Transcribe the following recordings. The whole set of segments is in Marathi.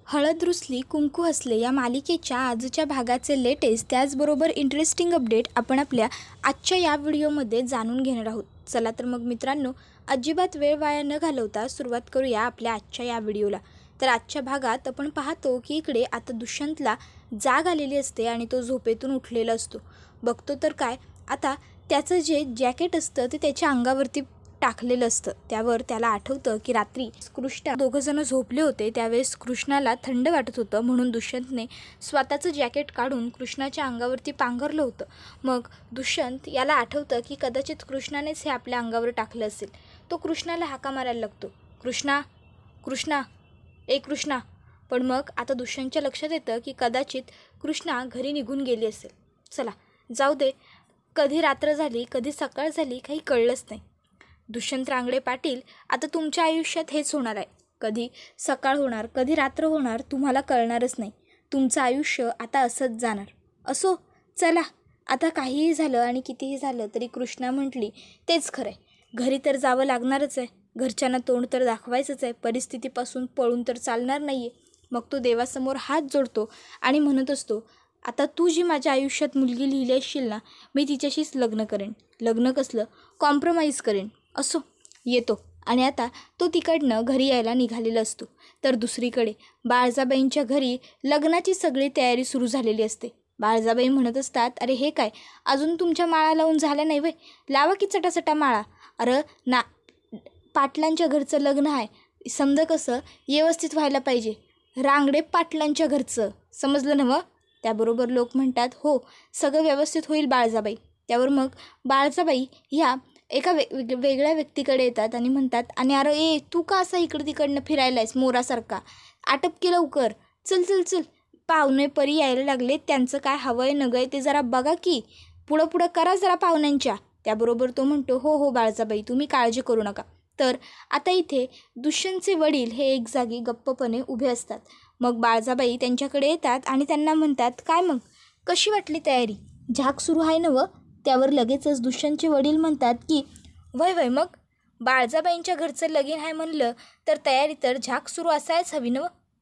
हळद रुसली कुंकू हसले या मालिकेच्या आजच्या भागाचे लेटेस्ट त्याचबरोबर इंटरेस्टिंग अपडेट आपण आपल्या आजच्या या व्हिडिओमध्ये जाणून घेणार आहोत. चला तर मग मित्रांनो, अजिबात वेळ वाया न घालवता सुरुवात करूया आपल्या आजच्या या व्हिडिओला. तर आजच्या भागात आपण पाहतो की इकडे आता दुष्यंतला जाग आलेली असते आणि तो झोपेतून उठलेला असतो. बघतो तर काय, आता त्याचं जे जॅकेट असतं ते त्याच्या अंगावरती टाकलेलं असतं. त्यावर त्याला आठवतं की रात्री कृष्णा दोघंजण झोपले होते, त्यावेळेस कृष्णाला थंड वाटत होतं म्हणून दुष्यंतने स्वतःचं जॅकेट काढून कृष्णाच्या अंगावरती पांघरलं होतं. मग दुष्यंत याला आठवतं की कदाचित कृष्णानेच हे आपल्या अंगावर टाकलं असेल. तो कृष्णाला हाका मारायला लागतो, कृष्णा कृष्णा ए कृष्णा. पण मग आता दुष्यंतच्या लक्षात येतं की कदाचित कृष्णा घरी निघून गेली असेल. चला जाऊ दे, कधी रात्र झाली कधी सकाळ झाली काही कळलंच नाही. दुष्यंत रांगडे पाटील, आता तुमच्या आयुष्यात हेच होणार आहे. कधी सकाळ होणार कधी रात्र होणार तुम्हाला कळणारच नाही. तुमचं आयुष्य आता असंच जाणार. असो चला, आता काहीही झालं आणि कितीही झालं तरी कृष्णा म्हटली तेच खरं आहे. घरी तर जावं लागणारच आहे, घरच्यांना तोंड तर दाखवायचंच आहे, परिस्थितीपासून पळून तर चालणार नाही आहे. मग तो देवासमोर हात जोडतो आणि म्हणत असतो, आता तू जी माझ्या आयुष्यात मुलगी लिहिली असशील ना, मी तिच्याशीच लग्न करेन. लग्न कसलं, कॉम्प्रोमाइज करेन. असो येतो. आणि आता तो तिकडनं घरी यायला निघालेला असतो. तर दुसरीकडे बाळजाबाईंच्या घरी लग्नाची सगळी तयारी सुरू झालेली असते. बाळजाबाई म्हणत असतात, अरे हे काय, अजून तुमच्या माळा लावून झाल्या नाही वय, लावा की चटाचटा माळा. अरे ना, पाटलांच्या घरचं लग्न आहे, समजा कसं व्यवस्थित व्हायला पाहिजे, रांगडे पाटलांच्या घरचं, समजलं ना? त्याबरोबर लोक म्हणतात, हो सगळं व्यवस्थित होईल बाळजाबाई. त्यावर मग बाळजाबाई ह्या एका वेगळ्या व्यक्तीकडे येतात आणि म्हणतात, आणि अरे ए तू का असा इकडं तिकडनं फिरायला आहेस मोरासारखा, आटप के लवकर, चल चल चल, पाहुणे परी यायला लागले, त्यांचं काय हवंय नगय ते जरा बघा की, पुढं पुढं करा जरा पाहुण्यांच्या. त्याबरोबर तो म्हणतो, हो हो बाळजाबाई तुम्ही काळजी करू नका. तर आता इथे दुष्यंतचे वडील हे एक जागी गप्पपणे उभे असतात. मग बाळजाबाई त्यांच्याकडे येतात आणि त्यांना म्हणतात, काय मग कशी वाटली तयारी, झाक सुरू आहे ना व? त्यावर लगेचच दुष्यंतचे वडील म्हणतात की वय वय, मग बाळजाबाईंच्या घरचं लगीन आहे म्हणलं तर तयारी तर झाक सुरू असायच हवी ना.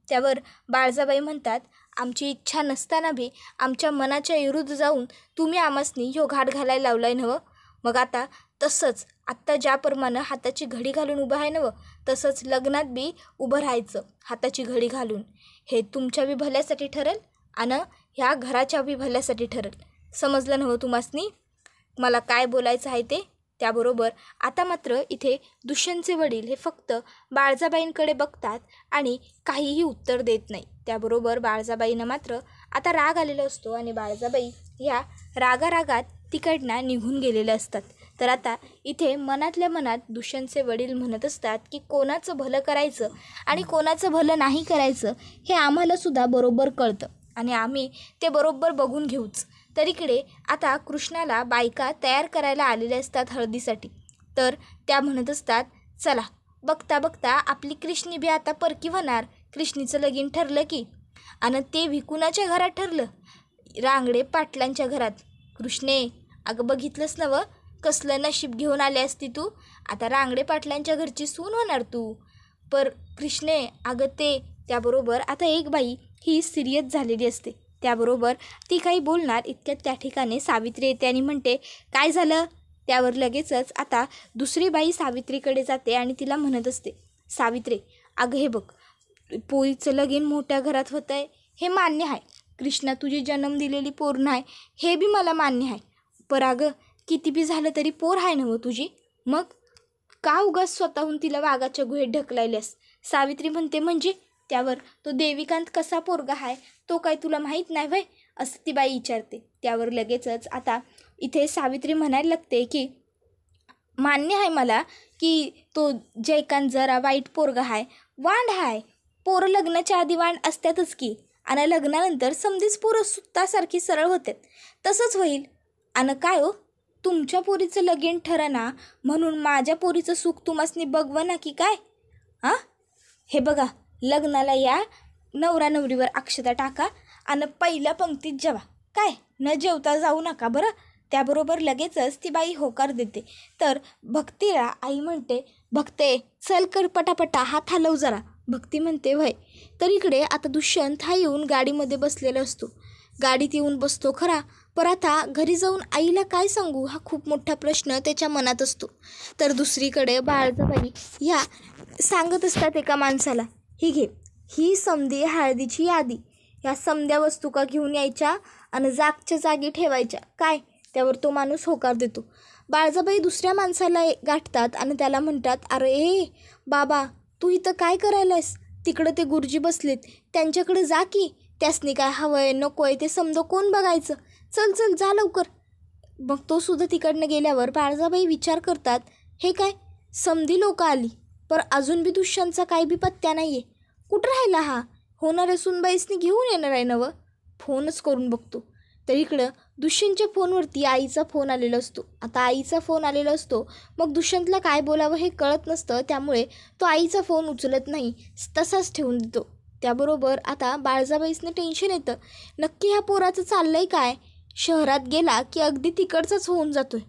त्यावर बाळजाबाई म्हणतात, आमची इच्छा नसताना बी आमच्या मनाच्या विरुद्ध जाऊन तुम्ही आमासनी ह्यो घाट घालायला लावलाय नवं. मग आता तसंच आत्ता ज्याप्रमाणे हाताची घडी घालून उभं आहे नवं, तसंच लग्नात बी उभं राहायचं हाताची घडी घालून. हे तुमच्या बी भल्यासाठी ठरेल आणि ह्या घराच्या बी भल्यासाठी ठरेल. समजलं नवं तुम्हासनी मला काय बोलायचं आहे ते? त्याबरोबर आता मात्र इथे दुष्यंतचे वडील हे फक्त बाळजाबाईंकडे बघतात आणि काहीही उत्तर देत नाही. त्याबरोबर बाळजाबाईंना मात्र आता राग आलेला असतो आणि बाळजाबाई ह्या रागारागात तिकडनं निघून गेलेले असतात. तर आता इथे मनातल्या मनात दुष्यंतचे वडील म्हणत असतात की कोणाचं भलं करायचं आणि कोणाचं भलं नाही करायचं हे आम्हालासुद्धा बरोबर कळतं आणि आम्ही ते बरोबर बघून घेऊच. तर इकडे आता कृष्णाला बायका तयार करायला आलेल्या असतात हळदीसाठी. तर त्या म्हणत असतात, चला बघता बघता आपली कृष्णी बी आता परकी होणार. कृष्णीचं लगीन ठरलं की, आणि ते विकुणाच्या घरात ठरलं, रांगडे पाटलांच्या घरात. कृष्णे अगं बघितलंस ना व, कसलं नशीब घेऊन आले असती तू, आता रांगडे पाटलांच्या घरची सून होणार तू. पर कृष्णे अगं ते. त्याबरोबर आता एक बाई ही सिरियस झालेली असते. त्याबरोबर ती काही बोलणार इतक्यात त्या ठिकाणी सावित्री येते आणि म्हणते, काय झालं? त्यावर लगेचच आता दुसरी बाई सावित्रीकडे जाते आणि तिला म्हणत असते, सावित्री अगं हे बघ, पोरीचं लगीन मोठ्या घरात होतं आहे हे मान्य आहे, कृष्णा तुझी जन्म दिलेली पोर नाही हे बी मला मान्य आहे, पर अगं किती बी झालं तरी पोर आहे ना तुझी, मग का उगाच स्वतःहून तिला वाघाच्या गुहेत ढकलायल्यास? सावित्री म्हणते, म्हणजे? त्यावर तो देविकांत कसा पोरगा आहे तो काय तुला माहीत नाही व्हय, असं ती बाई विचारते. त्यावर लगेचच आता इथे सावित्री म्हणायला लागते की मान्य आहे मला की तो जयकांत जरा वाईट पोरगा आहे, वांड आहे. पोरं लग्नाच्या आधी वांड असतातच की, आणि लग्नानंतर समधीच पोरं सुत्तासारखी सरळ होतात, तसंच होईल. आणि काय हो, तुमच्या पोरीचं लगीन ठरना म्हणून माझ्या पोरीचं सुख तुम्हासनी बघवं ना की काय? हां हे बघा, लग्नाला या, नवरा नवरीवर अक्षता टाका आणि पहिल्या पंक्तीत जेवा, काय न जेवता जाऊ नका बरं. त्याबरोबर लगेचच ती बाई होकार देते. तर भक्तीला आई म्हणते, भक्ते चल कर पटापटा, हात हलव जरा, भक्ती म्हणते व्हय. तर इकडे आता दुष्यंत हा येऊन गाडीमध्ये बसलेला असतो. गाडीत येऊन बसतो खरा, पण आता घरी जाऊन आईला काय सांगू हा खूप मोठा प्रश्न त्याच्या मनात असतो. तर दुसरीकडे बाळजाबाई ह्या सांगत असतात एका माणसाला, ही घे, ही समधी हळदीची यादी, ह्या समध्या वस्तू का घेऊन यायच्या आणि जागच्या जागी ठेवायच्या काय. त्यावर तो माणूस होकार देतो. बाळजाबाई दुसऱ्या माणसाला गाठतात आणि त्याला म्हणतात, अरे बाबा, तू इथं काय करायलायस? तिकडं ते गुरुजी बसलेत, त्यांच्याकडे जा की. त्यासनी काय हवंय नकोय ते समजं कोण बघायचं, चल चल जा लवकर. मग तो सुद्धा तिकडनं गेल्यावर बाळजाबाई विचार करतात, हे काय समधी लोक आली, पण अजून बी दुष्यंतचा काही बी पत्त्या नाही आहे. कुठं राहिला हा? होणाऱ्या सुनबाईसनी घेऊन येणार आहे नवं. फोनच करून बघतो. तर इकडं दुष्यंतच्या फोनवरती आईचा फोन आलेला असतो. आता आईचा फोन आलेला असतो, मग दुष्यंतला काय बोलावं हे कळत नसतं, त्यामुळे तो आईचा फोन उचलत नाही, तसाच ठेवून देतो. त्याबरोबर आता बाळजाबाईसने टेन्शन येतं, नक्की ह्या पोराचं चाललंय काय? शहरात गेला की अगदी तिकडचाच होऊन जातोय.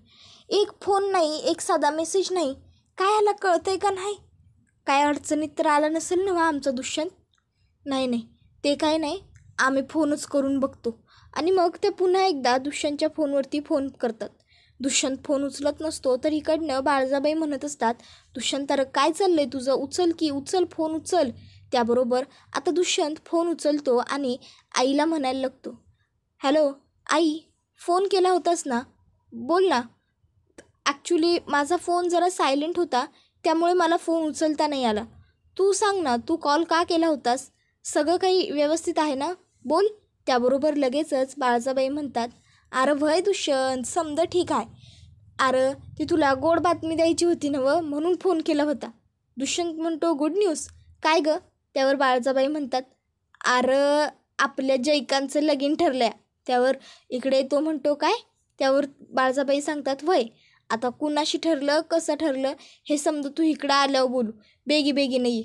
एक फोन नाही, एक साधा मेसेज नाही, काय ह्याला कळतंय का नाही? काय अडचणीत तर आला नसेल ना आमचा दुष्यंत? नाही, ते काय नाही, आम्ही फोनच करून बघतो. आणि मग ते पुन्हा एकदा दुष्यंतच्या फोनवरती फोन करतात. दुष्यंत फोन उचलत नसतो, तर इकडनं बाळजाबाई म्हणत असतात, दुष्यंत अरे काय चाललंय तुझं, उचल की, उचल फोन उचल. त्याबरोबर आता दुष्यंत फोन उचलतो आणि आईला म्हणायला लागतो, हॅलो आई, फोन केला होतास ना, बोल ना. ॲक्च्युली माझा फोन जरा सायलेंट होता, त्यामुळे मला फोन उचलता नाही आला. तू सांग ना, तू कॉल का केला होतास? सगळं काही व्यवस्थित आहे ना, बोल. त्याबरोबर लगेचच बाळजाबाई म्हणतात, अरे व्हय दुष्यंत, समजा ठीक आहे. अरे ती तुला गोड बातमी द्यायची होती नवं, म्हणून फोन केला होता. दुष्यंत म्हणतो, गुड न्यूज काय गं? त्यावर बाळजाबाई म्हणतात, अरे आपल्या जयकांचं लगीन ठरलं आहे. त्यावर इकडे तो म्हणतो, काय? त्यावर बाळजाबाई सांगतात, व्हय. आता कुणाशी ठरलं, कसं ठरलं हे समजा तू इकडं आल्यावर बोलू, बेगी नाही.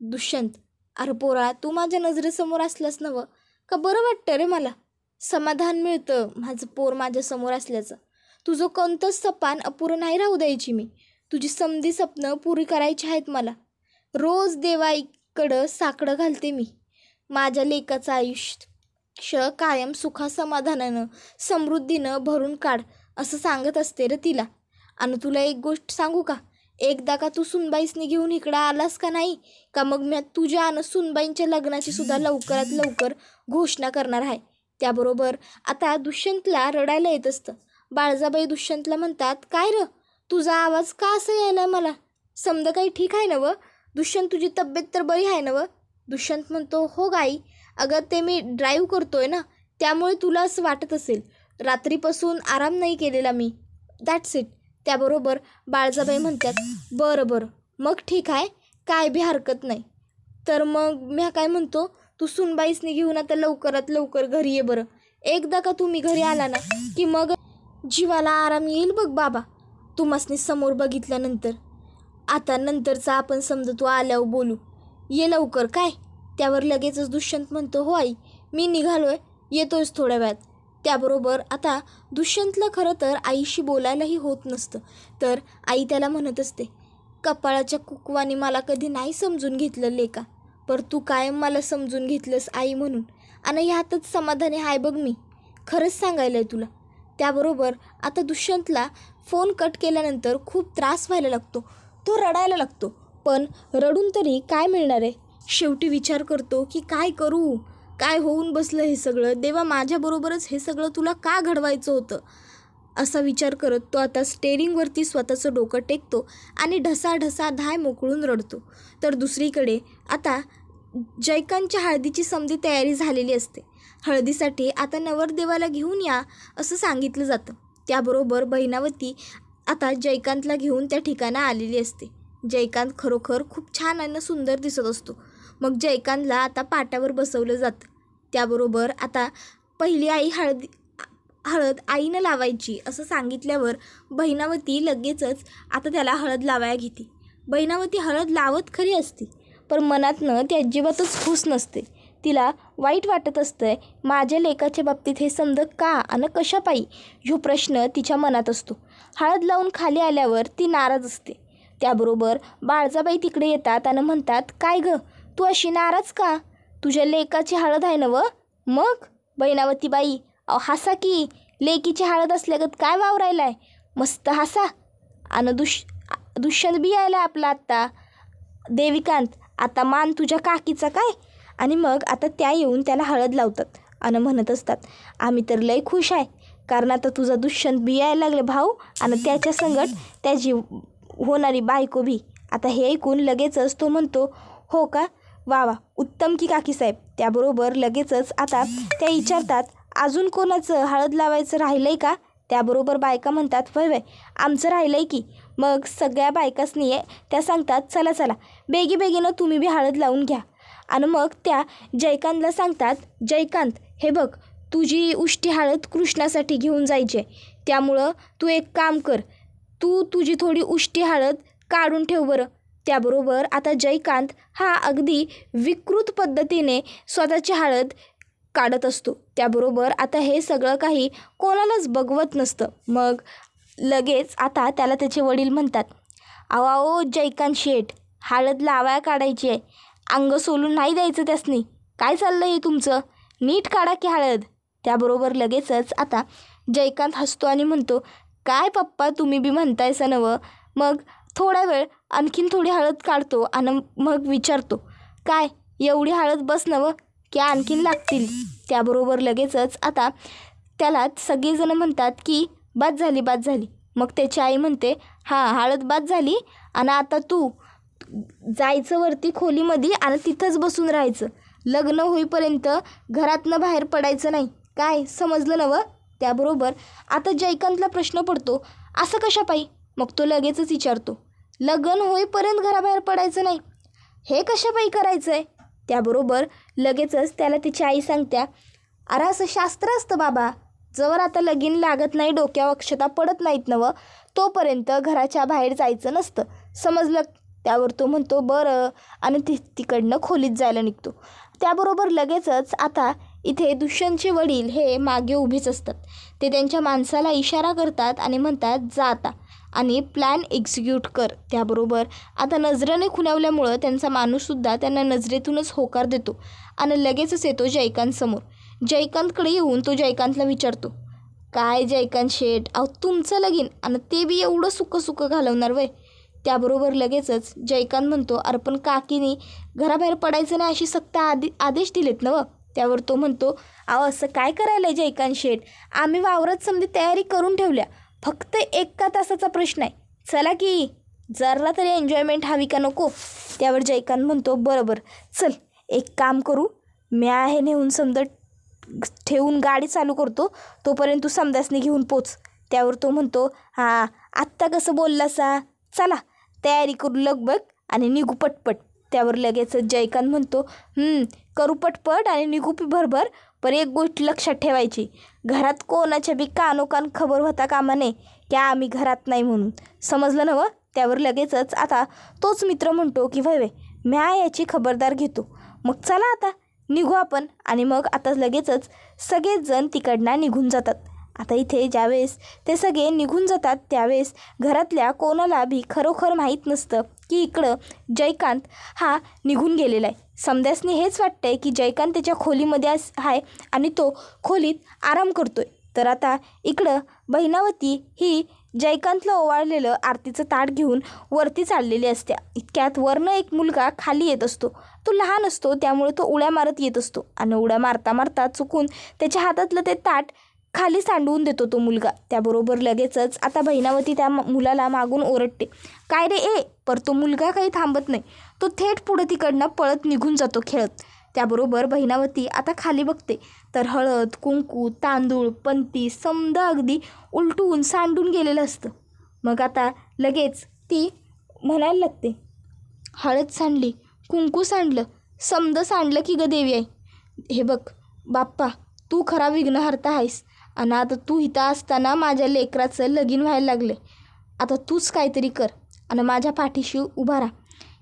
दुष्यंत, अरे पोरा, तू माझ्या नजरेसमोर असलास नवं का बरं वाटतं रे मला. समाधान मिळतं माझं पोर माझ्यासमोर असल्याचं. तुझं कोणतंच सपान अपुरं नाही राहू द्यायची मी. तुझी समधी स्वप्नं पुरी करायची आहेत मला. रोज देवाईकडं साकडं घालते मी. माझ्या लेकाचं आयुष्य कायम सुखासमाधानानं समृद्धीनं भरून काढ असं सांगत असते रे तिला. आणि तुला एक गोष्ट सांगू का, एकदा का तू सुनबाईसनी घेऊन इकडं आलास का नाही का, मग मी तुझ्या आणि सुनबाईंच्या लग्नाची सुद्धा लवकरात लवकर घोषणा करणार आहे. त्याबरोबर आता दुष्यंतला रडायला येत असतं. बाळजाबाई दुष्यंतला म्हणतात, काय र, तुझा आवाज का असं यायला मला? समजा काही ठीक आहे नवं? दुष्यंत, तुझी तब्येत तर बरी आहे नवं? दुष्यंत म्हणतो, हो गाई, अगं ते मी ड्राईव्ह करतोय ना, त्यामुळे तुला असं वाटत असेल. रात्रीपासून आराम नाही केलेला मी, दॅट्स इट. त्याबरोबर बाळजाबाई म्हणतात, बरं मग ठीक आहे, काय बी हरकत नाही. तर मग मी काय म्हणतो, तू सुनबाईसनी घेऊन आता लवकरात लवकर घरी ये बरं. एकदा का तुम्ही घरी आला ना की मग जीवाला आराम येईल बघ बाबा, तुम्हासनी समोर बघितल्यानंतर. आता नंतरचा आपण समजा तू आल्यावर बोलू, ये लवकर काय. त्यावर लगेचच दुष्यंत म्हणतो, हो आई, मी निघालोय, येतोयच थोड्या वेळात. त्याबरोबर आता दुष्यंतला खरं तर आईशी बोलायलाही होत नसतं. तर आई त्याला म्हणत असते, कपाळाच्या कुकवाने मला कधी नाही समजून घेतलं लेका, पर तू कायम मला समजून घेतलंस आई म्हणून, आणि ह्यातच समाधानी आहे बघ मी, खरंच सांगायला आहे तुला. त्याबरोबर आता दुष्यंतला फोन कट केल्यानंतर खूप त्रास व्हायला लागतो. तो रडायला लागतो, पण रडून तरी काय मिळणार आहे. शेवटी विचार करतो की काय करू, काय होऊन बसलं हे सगळं, देवा माझ्याबरोबरच हे सगळं तुला का घडवायचं होतं, असा विचार करत तो आता स्टेअरिंगवरती स्वतःचं डोकं टेकतो आणि ढसा धाय मोकळून रडतो. तर दुसरीकडे आता जयकांतच्या हळदीची समधी तयारी झालेली असते. हळदीसाठी आता नवरदेवाला घेऊन या असं सांगितलं जातं. त्याबरोबर बहिणावती आता जयकांतला घेऊन त्या ठिकाणी आलेली असते. जयकांत खरोखर खूप छान आणि सुंदर दिसत असतो. मग जयकांतला आता पाट्यावर बसवलं जातं. त्याबरोबर आता पहिली आई हळद आईनं लावायची असं सांगितल्यावर बहिणावती लगेचच आता त्याला हळद लावायला घेते. बहिणावती हळद लावत खरी असते, पण मनातनं ती अजिबातच खुश नसते. तिला वाईट वाटत असतंय, माझ्या लेकाच्या बाबतीत हे समजा का आणि कशापायी ह्यो प्रश्न तिच्या मनात असतो. हळद लावून खाली आल्यावर ती नाराज असते. त्याबरोबर बाळजाबाई तिकडे येतात आणि म्हणतात, काय गं, तू अशी नाराज का? तुझ्या लेकाची हळद आहे ना व? मग बहिणावती बाई, अहो हसा की, लेकीची हळद असल्यागत काय वावरायलाय, मस्त हसा. आणि दुष्यंत बी यायला आपला आत्ता. देविकांत, आता मान तुझ्या काकीचा काय. आणि मग आता त्या येऊन त्याला हळद लावतात आणि म्हणत असतात, आम्ही तर लय खुश आहे, कारण आता तुझा दुष्यंत बी यायला लागले भाऊ, आणि त्याच्या संगट त्याची होणारी बायको बी. आता हे ऐकून लगेचच तो म्हणतो, हो का, वा वा, उत्तम की काकीसाहेब. त्याबरोबर लगेचच आता त्या विचारतात, अजून कोणाचं हळद लावायचं राहिलं आहे का? त्याबरोबर बायका म्हणतात, वय वय, आमचं राहिलं आहे की. मग सगळ्या बायकासनी त्या सांगतात, चला चला बेगीनं तुम्ही बी हळद लावून घ्या. आणि मग त्या जयकांतला सांगतात, जयकांत हे बघ, तुझी उष्टी हळद कृष्णासाठी घेऊन जायची आहे, त्यामुळं तू एक काम कर, तू तुझी थोडी उष्टी हळद काढून ठेव बरं. त्याबरोबर आता जयकांत हा अगदी विकृत पद्धतीने स्वतःची हळद काढत असतो. त्याबरोबर आता हे सगळं काही कोणालाच बघवत नसतं. मग लगेच आता त्याला त्याचे वडील म्हणतात, अहो जयकांत शेठ, हळद लावाया काढायची आहे, अंग सोलून नाही द्यायचं त्यासनी. काय चाललं आहे तुमचं, नीट काढा की हळद. त्याबरोबर लगेचच आता जयकांत हसतो आणि म्हणतो, काय पप्पा तुम्ही बी म्हणतायसा नवं. मग थोडा वेळ आणखीन थोडी हळद काढतो आणि मग विचारतो, काय एवढी हळद बस नवं की आणखीन लागतील. त्याबरोबर लगेचच आता त्याला सगळेजण म्हणतात की बाद झाली. मग त्याची आई म्हणते, हां हळद बाद झाली, आणि आता तू जायचं वरती खोलीमध्ये आणि तिथंच बसून राहायचं, लग्न होईपर्यंत घरातनं बाहेर पडायचं नाही, काय समजलं नवं. त्याबरोबर आता जयकांतला प्रश्न पडतो, असं कशापायी. मग तो लगेचच विचारतो, लग्न होईपर्यंत घराबाहेर पडायचं नाही, हे कशापायी करायचं आहे. त्याबरोबर लगेचच त्याला तिची आई सांगत्या, अरे असं शास्त्र असतं बाबा, जवळ आता लगीन लागत नाही, डोक्यावर अक्षता पडत नाहीत नवं, तोपर्यंत घराच्या बाहेर जायचं नसतं, समजलं. त्यावर तो म्हणतो बरं, आणि तिकडनं खोलीत जायला निघतो. त्याबरोबर लगेचच आता इथे दुष्यंतचे वडील हे मागे उभेच असतात. ते त्यांच्या माणसाला इशारा करतात आणि म्हणतात, जा आता आणि प्लॅन एक्झिक्यूट कर. त्याबरोबर आता नजरेने खुणावल्यामुळं त्यांचा माणूससुद्धा त्यांना नजरेतूनच होकार देतो आणि लगेचच येतो जयकांतसमोर. जयकांतकडे येऊन तो जयकांतला विचारतो, काय जयकांत शेठ, अहो तुमचं लगीन आणि ते बी एवढं सुकं घालवणार वय. त्याबरोबर लगेचच जयकांत म्हणतो, अरे पण काकीनी घराबाहेर पडायचं नाही अशी सक्त आदेश दिलेत नवं. त्यावर तो म्हणतो, अहो असं काय करायला आहे जयकांत शेठ, आम्ही वावरात समधी तयारी करून ठेवल्या, फक्त 1 तासाचा प्रश्न आहे, चला की, जरा तरी एन्जॉयमेंट हवी का नको. त्यावर जयकांत म्हणतो, बरोबर चल एक काम करू, मी आहे नेऊन समजा ठेवून गाडी चालू करतो, तोपर्यंत तू समदासनी घेऊन पोच. त्यावर तो म्हणतो, हां आत्ता कसं बोललासा, चला तयारी करू लगबग आणि निघू पटपट. त्यावर लगेच जयकांत म्हणतो, करू पटपट आणि निघू भरभर, पण एक गोष्ट लक्षात ठेवायची, घरात कोणाच्या बी कानोकान खबर होता कामा नये की आम्ही घरात नाही म्हणून, समजलं नवं. त्यावर लगेचच आता तोच मित्र म्हणतो की वय म्या याची खबरदार घेतो. मग चला आता निघू आपण. आणि मग आता लगेचच सगळेच जण तिकडनं निघून जातात. आता इथे ज्यावेळेस ते सगळे निघून जातात त्यावेळेस घरातल्या कोणाला बी खरोखर माहीत नसतं की इकडं जयकांत हा निघून गेलेला आहे. समद्यासनी हेच वाटतंय की जयकांत त्याच्या खोलीमध्ये आहे आणि तो खोलीत आराम करतोय. तर आता इकडं बहिणावती ही जयकांतला ओवाळलेलं आरतीचं ताट घेऊन वरती चाललेली असते. इतक्यात वरनं एक मुलगा खाली येत असतो. तो लहान असतो त्यामुळे तो उड्या मारत येत असतो आणि उड्या मारता मारता चुकून त्याच्या हातातलं ते ताट खाली सांडवून देतो तो मुलगा. त्याबरोबर लगेचच आता बहिणावती त्या मुलाला मागून ओरडते, काय रे ए. पर तो मुलगा काही थांबत नाही, तो थेट पुढं तिकडनं पळत निघून जातो खेळत. त्याबरोबर बहिणावती आता खाली बघते तर हळद कुंकू तांदूळ पंती समजा अगदी उलटून सांडून गेलेलं असतं. मग आता लगेच ती म्हणायला लागते, हळद सांडली, कुंकू सांडलं, समदं सांडलं की ग देवी आहे. हे बघ बाप्पा, तू खरा विघ्नहर्ता आहेस आणि आता तू इथं असताना माझ्या लेकराचं लगीन व्हायला लागले. आता तूच काहीतरी कर आणि माझ्या पाठीशी उभा राहा.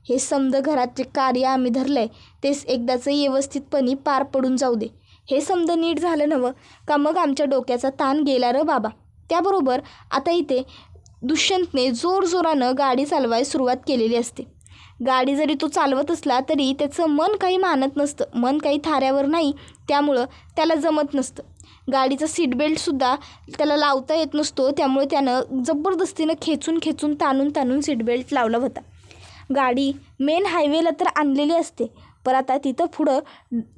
हे समद घराचे कार्य आम्ही धरलं आहे तेच एकदाचं व्यवस्थितपणे पार पडून जाऊ दे. हे समद नीट झालं नवं का मग आमच्या डोक्याचा ताण गेला र बाबा. त्याबरोबर आता इथे दुष्यंतने जोरजोरानं गाडी चालवायला सुरुवात केलेली असते. गाडी जरी तो चालवत असला तरी त्याचं मन काही मानत नसतं, मन काही थाऱ्यावर नाही, त्यामुळं त्याला जमत नसतं. गाडीचा सीट बेल्टसुद्धा त्याला लावता येत नसतो, त्यामुळे त्यानं जबरदस्तीनं खेचून ताणून सीट बेल्ट लावला होता. गाडी मेन हायवेला तर आणलेली असते, पण आता तिथं पुढं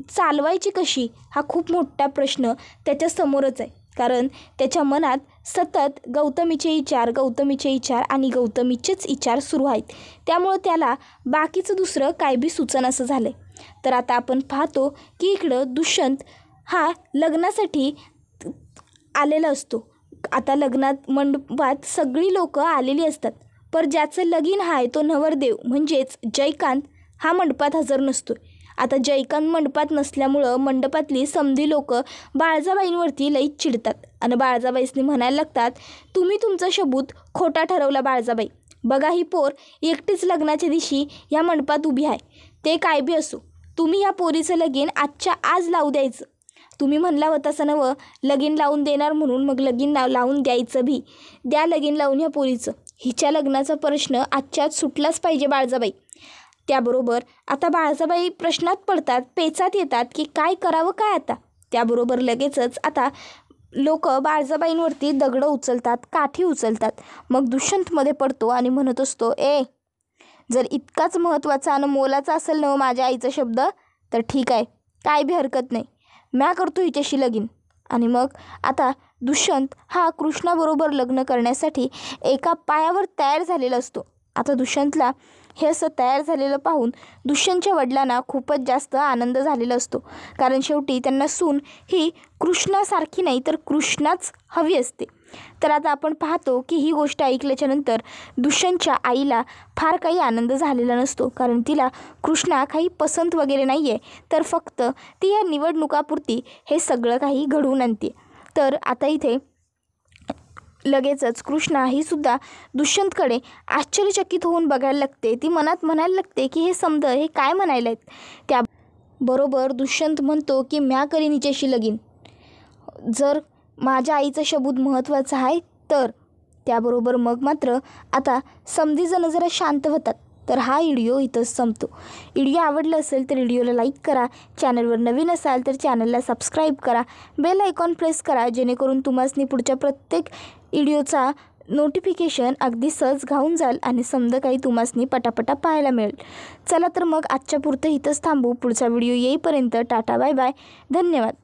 चालवायची कशी हा खूप मोठा प्रश्न त्याच्यासमोरच आहे. कारण त्याच्या मनात सतत गौतमीचे विचार आणि गौतमीचेच विचार सुरू आहेत. त्यामुळं त्याला बाकीचं दुसरं काय बी सुचेनासं झालं आहे. तर आता आपण पाहतो की इकडं दुष्यंत हा लग्नासाठी आलेला असतो. आता लग्नात मंडपात सगळी लोकं आलेली असतात, पण ज्याचं लगीन आहे तो नवरदेव म्हणजेच जयकांत हा मंडपात हजर नसतो. आता जयकांत मंडपात नसल्यामुळं मंडपातली समधी लोकं बाळजाबाईंवरती लईच चिडतात आणि बाळजाबाईसनी म्हणायला लागतात, तुम्ही तुमचा शबूत खोटा ठरवला बाळजाबाई. बघा ही पोर एकटीच लग्नाच्या दिवशी या मंडपात उभी आहे. ते काय बी असो, तुम्ही या पोरीचं लगीन आजच्या आज लावू द्यायचं. तुम्ही म्हणला होता नवं लगीन लावून देणार म्हणून, मग लगीन लावून द्यायचं भी. द्या लगीन लावून ह्या पोरीचं. हिच्या लग्नाचा प्रश्न आजच्या आज सुटलाच पाहिजे बाळजाबाई. त्याबरोबर आता बाळजाबाई प्रश्नात पडतात, पेचात येतात की काय करावं काय आता. त्याबरोबर लगेचच आता लोक बाळजाबाईंवरती दगडं उचलतात, काठी उचलतात. मग दुष्यंतमध्ये पडतो आणि म्हणत असतो, जर इतकाच महत्त्वाचा आणि मोलाचा असेल ना माझ्या आईचा शब्द, तर ठीक आहे, काय बी हरकत नाही, म्या करतो हिच्याशी लगीन. आणि मग आता दुष्यंत हा कृष्णाबरोबर लग्न करण्यासाठी एका पायावर तयार झालेला असतो. आता दुष्यंतला हे असं तयार झालेलं पाहून दुष्यंतच्या वडिलांना खूपच जास्त आनंद झालेला असतो. कारण शेवटी त्यांना सून ही कृष्णासारखी नाही तर कृष्णाच हवी असते. तर आता आपण पाहतो की ही गोष्ट ऐकल्याच्यानंतर दुष्यंतच्या आईला फार काही आनंद झालेला नसतो. कारण तिला कृष्णा काही पसंत वगैरे नाही आहे, तर फक्त ती या निवडणुकापुरती हे सगळं काही घडवून आणते. तर आता इथे लगेचच कृष्णा ही सुद्धा दुष्यंतकडे आश्चर्यचकित होऊन बघायला लागते. ती मनात म्हणायला लागते की हे समद हे काय म्हणायला आहेत. त्याबरोबर दुष्यंत म्हणतो की म्या करीन हिच्याशी लगीन, जर माझ्या आईचा शब्द महत्त्वाचा आहे तर. त्याबरोबर मग मात्र आता समधीजणं जरा शांत होतात. तर हा व्हिडिओ इथंच संपतो. व्हिडिओ आवडला असेल तर व्हिडिओला लाईक करा, चॅनलवर नवीन असाल तर चॅनलला सबस्क्राईब करा, बेल आयकॉन प्रेस करा, जेणेकरून तुम्हाला पुढच्या प्रत्येक व्हिडिओचा नोटिफिकेशन अगदी सहज घाऊन जाल आणि समजा काही तुम्हाला पटापटा पाहायला मिळेल. चला तर मग आजच्या पुरतं इथंच थांबू. पुढचा व्हिडिओ येईपर्यंत टाटा बाय बाय, धन्यवाद.